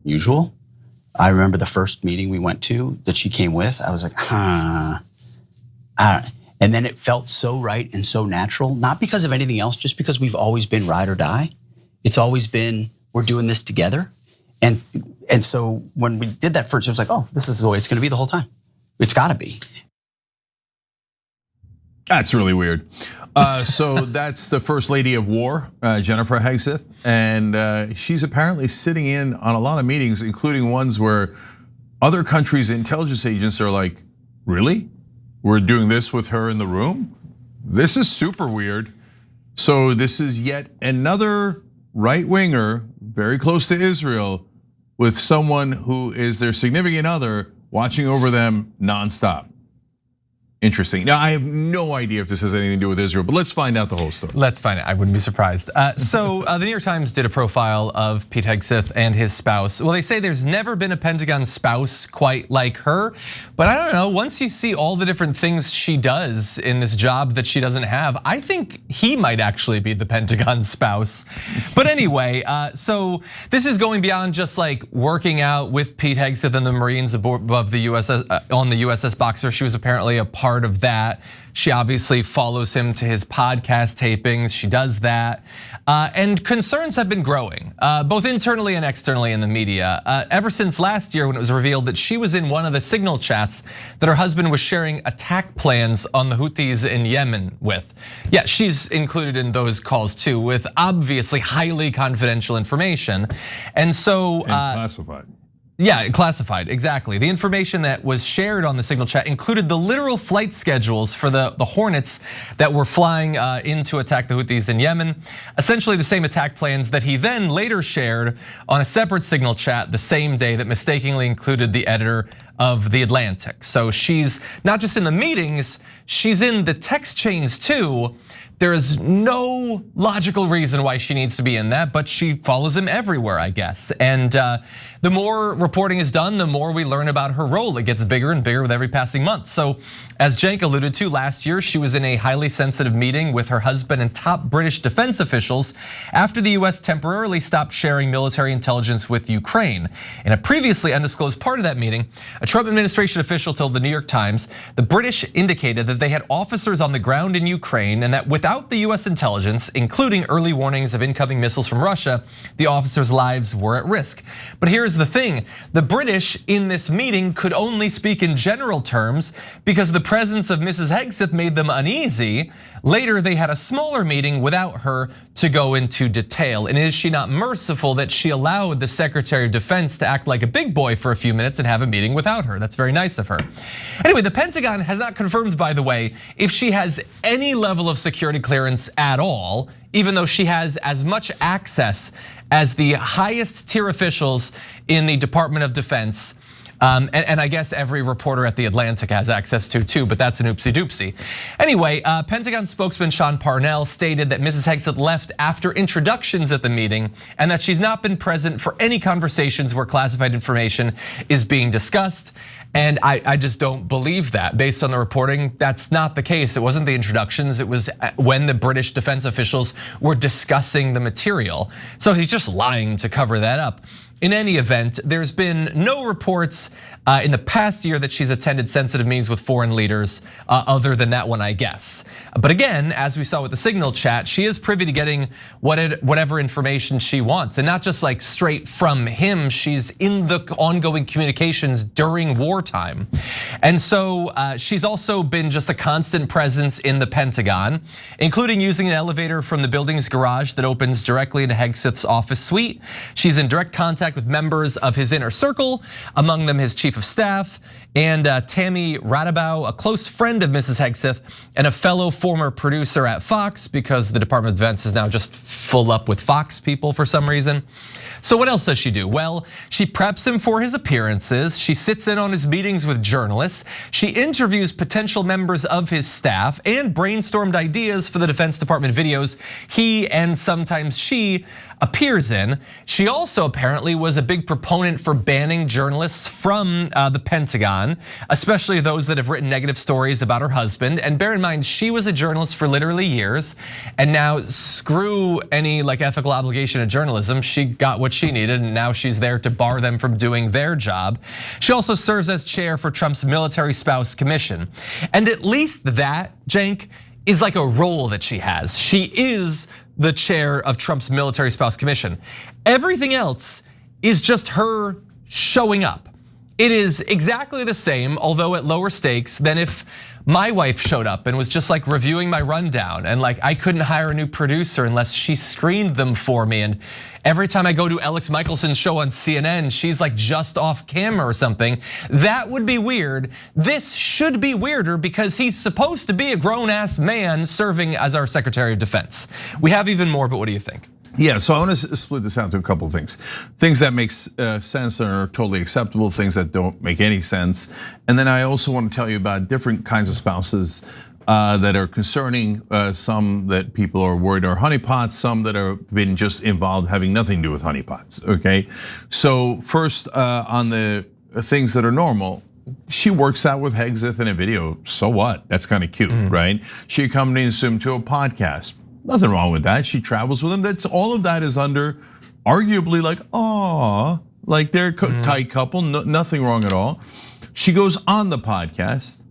usual. I remember the first meeting we went to that she came with. I was like, and then it felt so right and so natural, not because of anything else, just because we've always been ride or die. It's always been, we're doing this together. And so when we did that first, it was like, oh, this is the way it's gonna be the whole time. It's gotta be. That's really weird. So that's the First Lady of War, Jennifer Hegseth. And she's apparently sitting in on a lot of meetings, including ones where other countries' intelligence agents are like, really? We're doing this with her in the room? This is super weird. So this is yet another right-winger, very close to Israel, with someone who is their significant other watching over them nonstop. Interesting. Now, I have no idea if this has anything to do with Israel, but let's find out the whole story. Let's find out. I wouldn't be surprised. So the New York Times did a profile of Pete Hegseth and his spouse. Well, they say there's never been a Pentagon spouse quite like her, but I don't know, once you see all the different things she does in this job that she doesn't have, I think he might actually be the Pentagon spouse. But anyway, so this is going beyond just like working out with Pete Hegseth and the Marines above the U.S.S. on the U.S.S. Boxer. She was apparently a part of that. She obviously follows him to his podcast tapings. She does that. And concerns have been growing, both internally and externally in the media. Ever since last year when it was revealed that she was in one of the signal chats that her husband was sharing attack plans on the Houthis in Yemen with. Yeah, she's included in those calls too, with obviously highly confidential information. And so- classified. Yeah, classified, exactly. The information that was shared on the signal chat included the literal flight schedules for the Hornets that were flying in to attack the Houthis in Yemen. Essentially the same attack plans that he then later shared on a separate signal chat the same day that mistakenly included the editor of The Atlantic. So she's not just in the meetings, she's in the text chains too. There is no logical reason why she needs to be in that, but she follows him everywhere, I guess. And the more reporting is done, the more we learn about her role. It gets bigger and bigger with every passing month. So as Cenk alluded to, last year, she was in a highly sensitive meeting with her husband and top British defense officials after the US temporarily stopped sharing military intelligence with Ukraine. In a previously undisclosed part of that meeting, a Trump administration official told the New York Times, the British indicated that they had officers on the ground in Ukraine and that without the US intelligence, including early warnings of incoming missiles from Russia, the officers' lives were at risk. But here's the thing, the British in this meeting could only speak in general terms because the presence of Mrs. Hegseth made them uneasy. Later, they had a smaller meeting without her to go into detail. And is she not merciful that she allowed the Secretary of Defense to act like a big boy for a few minutes and have a meeting without her? That's very nice of her. Anyway, the Pentagon has not confirmed, by the way, if she has any level of security clearance at all, even though she has as much access as the highest tier officials in the Department of Defense. And I guess every reporter at The Atlantic has access to too, but that's an oopsie doopsie. Anyway, Pentagon spokesman Sean Parnell stated that Mrs. Hegseth left after introductions at the meeting and that she's not been present for any conversations where classified information is being discussed. And I just don't believe that. Based on the reporting, that's not the case. It wasn't the introductions, it was when the British defense officials were discussing the material. So he's just lying to cover that up. In any event, there's been no reports in the past year that she's attended sensitive meetings with foreign leaders, other than that one, I guess. But again, as we saw with the signal chat, she is privy to getting whatever information she wants, and not just like straight from him. She's in the ongoing communications during wartime. And so she's also been just a constant presence in the Pentagon, including using an elevator from the building's garage that opens directly into Hegseth's office suite. She's in direct contact with members of his inner circle, among them his chief of staff, and Tammy Radabaugh, a close friend of Mrs. Hegseth and a fellow former producer at Fox, because the Department of Defense is now just full up with Fox people for some reason. So what else does she do? Well, she preps him for his appearances. She sits in on his meetings with journalists. She interviews potential members of his staff and brainstormed ideas for the Defense Department videos he and sometimes she appears in. She also apparently was a big proponent for banning journalists from the Pentagon, especially those that have written negative stories about her husband. And bear in mind, she was a journalist for literally years, and now screw any ethical obligation of journalism. She got what she needed, and now she's there to bar them from doing their job. She also serves as chair for Trump's Military Spouse Commission. And at least that, Cenk, is like a role that she has. She is the chair of Trump's Military Spouse Commission. Everything else is just her showing up. It is exactly the same, although at lower stakes, than if my wife showed up and was just reviewing my rundown, and I couldn't hire a new producer unless she screened them for me. And every time I go to Alex Michelson's show on CNN, she's just off camera or something. That would be weird. This should be weirder because he's supposed to be a grown-ass man serving as our Secretary of Defense. We have even more, but what do you think? Yeah, so I want to split this out to a couple of things. Things that make sense and are totally acceptable, things that don't make any sense. And then I also want to tell you about different kinds of spouses that are concerning, some that people are worried are honeypots, some that have been just involved having nothing to do with honeypots, okay? So first, on the things that are normal, she works out with Hegseth in a video, so what? That's kind of cute, right? She accompanies him to a podcast. Nothing wrong with that. She travels with him. That's all of that is under arguably they're a tight couple, nothing wrong at all. She goes on the podcast.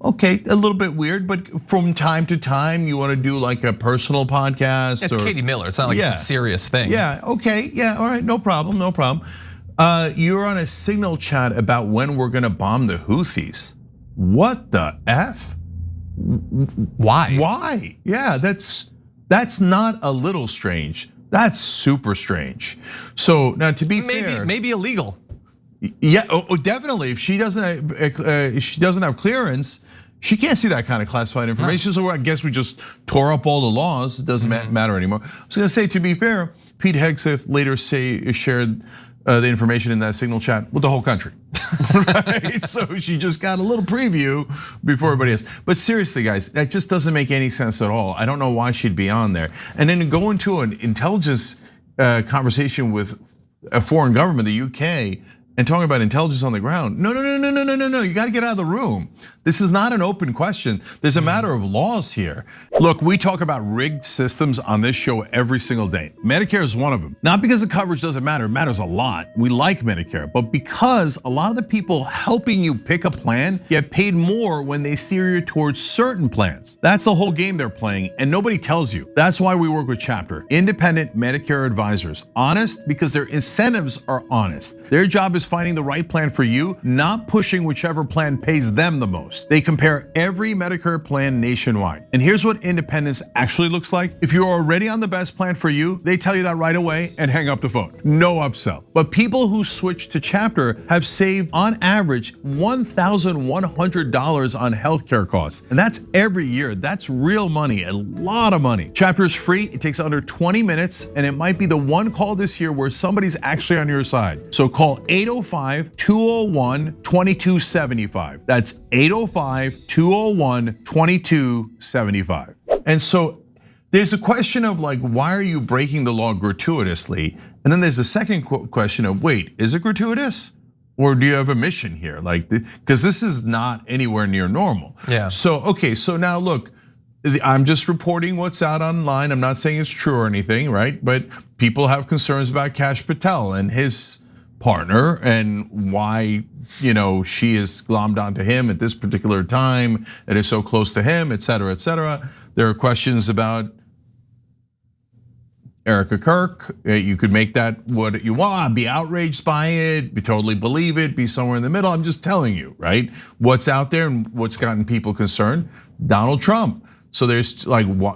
Okay, a little bit weird, but from time to time you want to do a personal podcast. It's Katie Miller. It's not it's a serious thing. Yeah, okay, yeah, all right, no problem, no problem. You're on a Signal chat about when we're gonna bomb the Houthis. What the F? Why? Why? Yeah, that's not a little strange. That's super strange. So now, to be fair, maybe illegal. Yeah, definitely. If she doesn't have clearance, she can't see that kind of classified information. So I guess we just tore up all the laws. It doesn't matter anymore. I was going to say, to be fair, Pete Hegseth later shared the information in that Signal chat with the whole country, right? So she just got a little preview before everybody else. But seriously, guys, that just doesn't make any sense at all. I don't know why she'd be on there. And then to go into an intelligence conversation with a foreign government, the UK, and talking about intelligence on the ground. No, you gotta get out of the room. This is not an open question. There's a matter of laws here. Look, we talk about rigged systems on this show every single day. Medicare is one of them. Not because the coverage doesn't matter, it matters a lot. We like Medicare, but because a lot of the people helping you pick a plan get paid more when they steer you towards certain plans. That's the whole game they're playing, and nobody tells you. That's why we work with Chapter, independent Medicare advisors. Honest because their incentives are honest. Their job is finding the right plan for you, not pushing whichever plan pays them the most. They compare every Medicare plan nationwide. And here's what independence actually looks like. If you're already on the best plan for you, they tell you that right away and hang up the phone. No upsell. But people who switch to Chapter have saved on average $1,100 on healthcare costs. And that's every year. That's real money, a lot of money. Chapter is free, it takes under 20 minutes, and it might be the one call this year where somebody's actually on your side. So call 805-201-2275. That's 805-201-2275. And so there's a question of why are you breaking the law gratuitously? And then there's a second question of, wait, is it gratuitous? Or do you have a mission here? Because this is not anywhere near normal. Yeah. So, okay, so now look, I'm just reporting what's out online. I'm not saying it's true or anything, right? But people have concerns about Kash Patel and his partner and why she is glommed onto him at this particular time, it is so close to him, et cetera, et cetera. There are questions about Erica Kirk. You could make that what you want, be outraged by it, totally believe it, be somewhere in the middle. I'm just telling you, right? What's out there and what's gotten people concerned. Donald Trump. So there's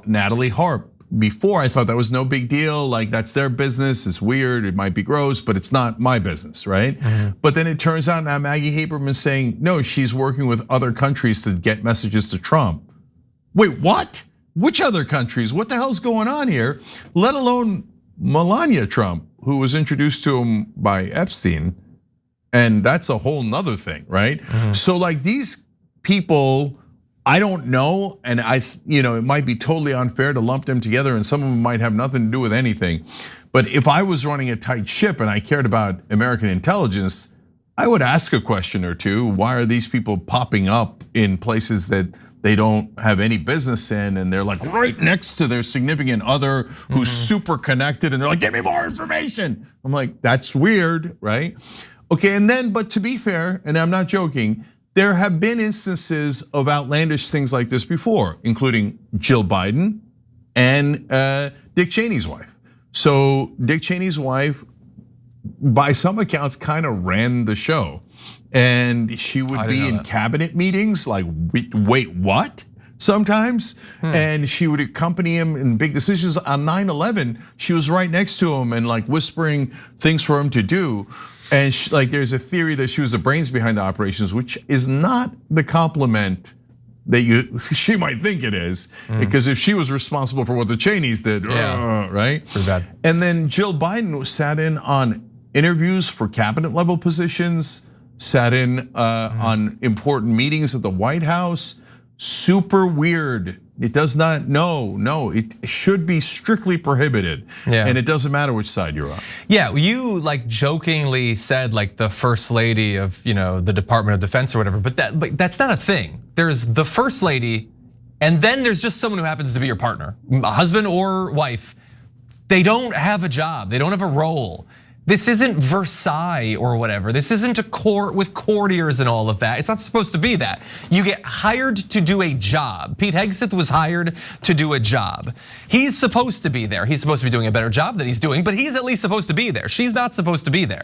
Natalie Harp. Before I thought that was no big deal, that's their business, it's weird, it might be gross, but it's not my business, right? But then it turns out now Maggie Haberman's saying, no, she's working with other countries to get messages to Trump. Wait, what? Which other countries? What the hell's going on here? Let alone Melania Trump, who was introduced to him by Epstein, and that's a whole nother thing, right? So these people, I don't know, and it might be totally unfair to lump them together, and some of them might have nothing to do with anything. But if I was running a tight ship and I cared about American intelligence, I would ask a question or two. Why are these people popping up in places that they don't have any business in, and they're like right next to their significant other who's super connected, and they're like, give me more information. I'm like, that's weird, right? Okay, and then, but to be fair, and I'm not joking, there have been instances of outlandish things like this before, including Jill Biden and Dick Cheney's wife. So Dick Cheney's wife, by some accounts, kind of ran the show. And she would be in cabinet meetings like, wait, what? Sometimes, and she would accompany him in big decisions. On 9/11, she was right next to him and like whispering things for him to do. And like, there's a theory that she was the brains behind the operations, which is not the compliment that she might think it is. Because if she was responsible for what the Cheneys did, right? Pretty bad. And then Jill Biden sat in on interviews for cabinet level positions, sat in on important meetings at the White House. Super weird. It does not, no, it should be strictly prohibited. And it doesn't matter which side you're on. Yeah, you like jokingly said like the first lady of the Department of Defense or whatever, but that's not a thing. There's the first lady, and then there's just someone who happens to be your partner, a husband or wife. They don't have a job, they don't have a role. This isn't Versailles or whatever. This isn't a court with courtiers and all of that. It's not supposed to be that. You get hired to do a job. Pete Hegseth was hired to do a job. He's supposed to be there. He's supposed to be doing a better job than he's doing, but he's at least supposed to be there. She's not supposed to be there.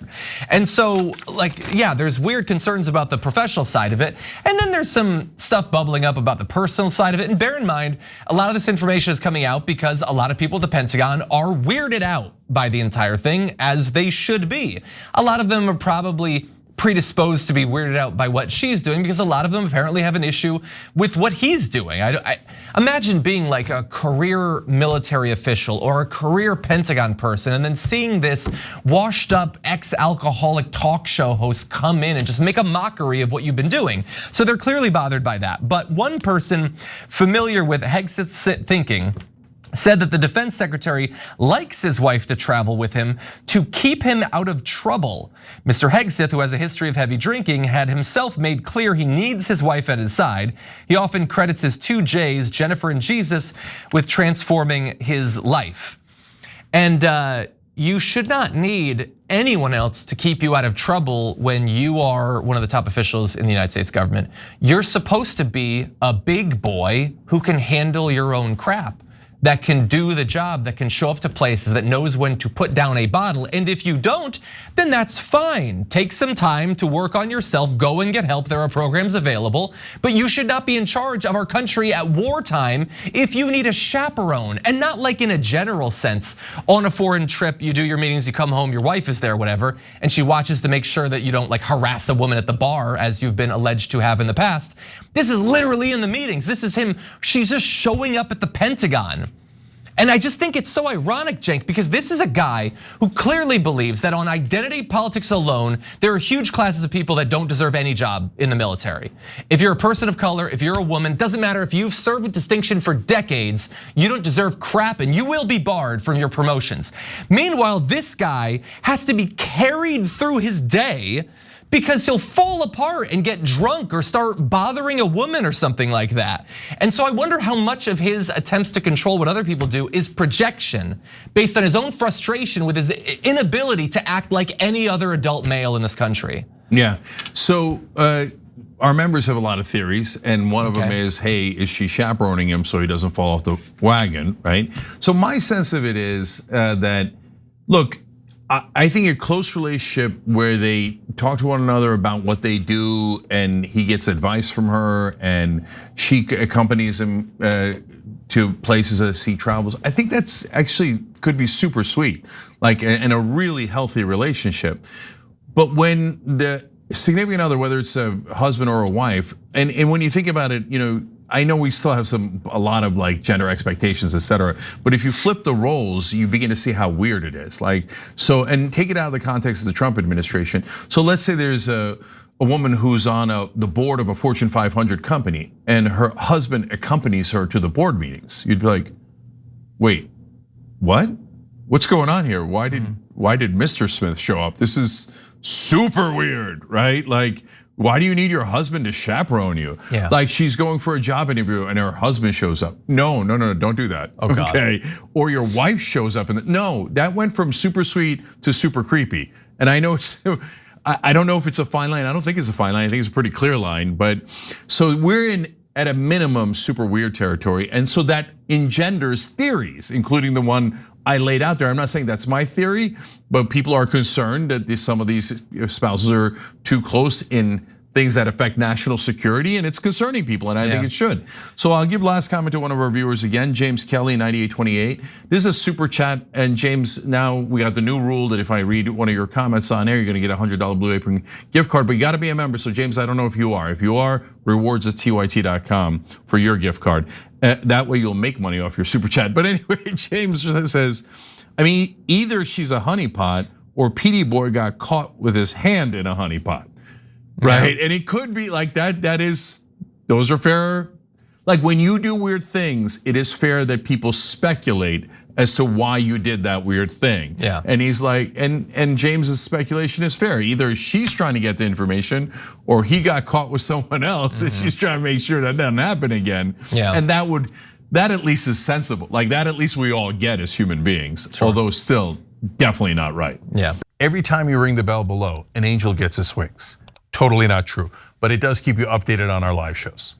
And so like, yeah, there's weird concerns about the professional side of it. And then there's some stuff bubbling up about the personal side of it. And bear in mind, a lot of this information is coming out because a lot of people at the Pentagon are weirded out by the entire thing, as they should be. A lot of them are probably predisposed to be weirded out by what she's doing because a lot of them apparently have an issue with what he's doing. I imagine being like a career military official or a career Pentagon person and then seeing this washed up ex-alcoholic talk show host come in and just make a mockery of what you've been doing. So they're clearly bothered by that. But one person familiar with Hegseth's thinking said that the defense secretary likes his wife to travel with him to keep him out of trouble. Mr. Hegseth, who has a history of heavy drinking, had himself made clear he needs his wife at his side. He often credits his two J's, Jennifer and Jesus, with transforming his life. And you should not need anyone else to keep you out of trouble when you are one of the top officials in the United States government. You're supposed to be a big boy who can handle your own crap, that can do the job, that can show up to places, that knows when to put down a bottle. And if you don't, then that's fine. Take some time to work on yourself, go and get help. There are programs available, but you should not be in charge of our country at wartime if you need a chaperone, and not like in a general sense. On a foreign trip, you do your meetings, you come home, your wife is there, whatever, and she watches to make sure that you don't like harass a woman at the bar as you've been alleged to have in the past. This is literally in the meetings. This is him, she's just showing up at the Pentagon. And I just think it's so ironic, Cenk, because this is a guy who clearly believes that on identity politics alone, there are huge classes of people that don't deserve any job in the military. If you're a person of color, if you're a woman, doesn't matter if you've served with distinction for decades, you don't deserve crap and you will be barred from your promotions. Meanwhile, this guy has to be carried through his day because he'll fall apart and get drunk or start bothering a woman or something like that. And so I wonder how much of his attempts to control what other people do is projection based on his own frustration with his inability to act like any other adult male in this country. Yeah, so our members have a lot of theories, and one of them is, hey, is she chaperoning him so he doesn't fall off the wagon, right? So my sense of it is that, look, I think a close relationship where they talk to one another about what they do and he gets advice from her and she accompanies him to places as he travels. I think that's actually could be super sweet, like in a really healthy relationship. But when the significant other, whether it's a husband or a wife, and when you think about it, I know we still have a lot of like gender expectations, et cetera. But if you flip the roles, you begin to see how weird it is. And take it out of the context of the Trump administration. So let's say there's a woman who's on the board of a Fortune 500 company, and her husband accompanies her to the board meetings. You'd be like, wait, what? what's going on here? Why did Mr. Smith show up? This is super weird, right? Like, why do you need your husband to chaperone you? Yeah. Like she's going for a job interview and her husband shows up. No, don't do that. Oh, God. Okay. Or your wife shows up and no, that went from super sweet to super creepy. And I know I don't know if it's a fine line. I don't think it's a fine line. I think it's a pretty clear line. But so we're in, at a minimum, super weird territory. And so that engenders theories, including the one I laid out there. I'm not saying that's my theory, but people are concerned that some of these spouses are too close in things that affect national security, and it's concerning people, and I think it should. So I'll give last comment to one of our viewers again, James Kelly, 9828. This is a super chat, and James, now we got the new rule that if I read one of your comments on air, you're gonna get a $100 Blue Apron gift card, but you gotta be a member. So James, I don't know if you are. If you are, rewards@tyt.com for your gift card. That way you'll make money off your super chat. But anyway, James says, I mean, either she's a honeypot or Petey Boy got caught with his hand in a honeypot. Right, and it could be like that. Those are fair. Like when you do weird things, it is fair that people speculate as to why you did that weird thing. Yeah. And he's like, and James's speculation is fair. Either she's trying to get the information, or he got caught with someone else, and she's trying to make sure that doesn't happen again. Yeah. And that at least is sensible. Like that, at least we all get as human beings. Sure. Although still definitely not right. Yeah. Every time you ring the bell below, an angel gets his wings. Totally not true, but it does keep you updated on our live shows.